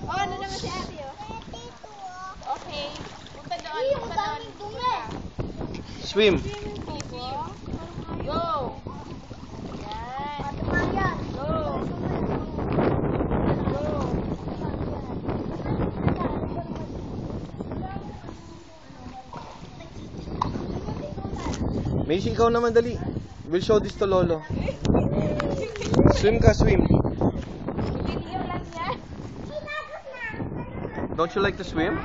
Oh, ano naman si ate, oh? Okay. Punta doon. Punta doon. Swim. Go! Yan. Go! Macy, ikaw naman dali. We'll show this to Lolo. Swim ka, swim. Video lang yan. Don't you like to swim?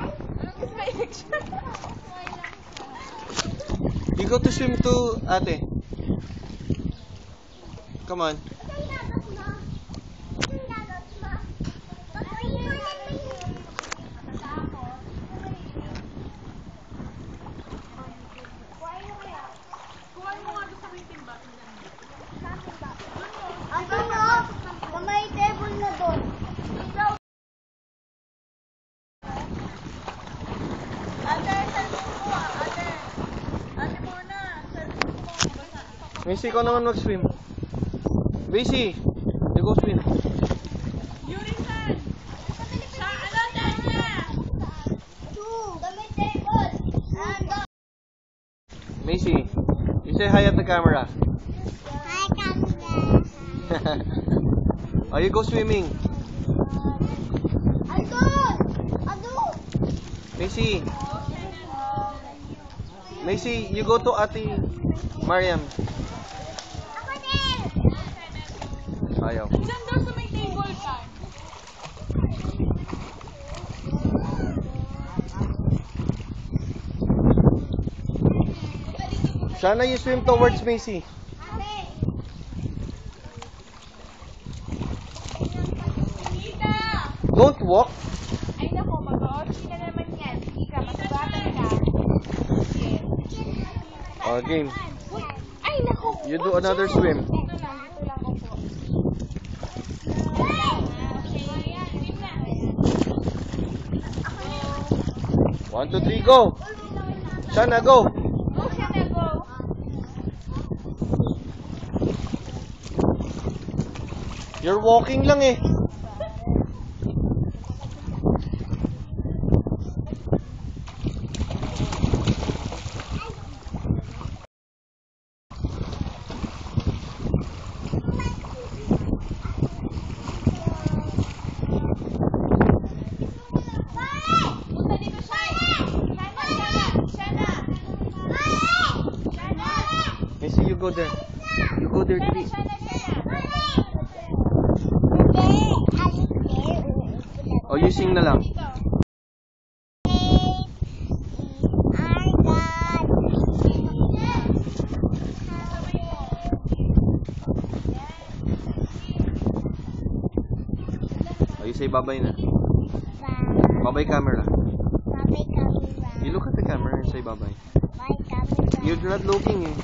You go to swim too, ate. Come on. May table na doon. Ate, cellphone mo ah, ate. Ate muna, cellphone mo. Macy, ikaw naman mag-swim. Macy, you go swim. Yurisan! Sa ano, Tanya? May table. Macy, you say hi at the camera. Hi, camera. Oh, you go swimming. Macy. Macy, you go to Ate Mariam. Ako din. Ayaw. Diyan daw sa may table ka. Shana, you swim towards Macy. Don't walk. Ay nako, mag-o-orchi na naman yan. Hindi ka, masugatan ka. Oh, game. Ay nako. You do another swim. Dito lang ako po. 1, 2, 3, go. Shana, go. Go, Shana, go. You're walking lang eh. Macy, you go there. You go there, Didi. Oh, you sing na lang. Oh, you say bye-bye na. Bye-bye camera. You look at the camera and say bye-bye. You're not looking eh.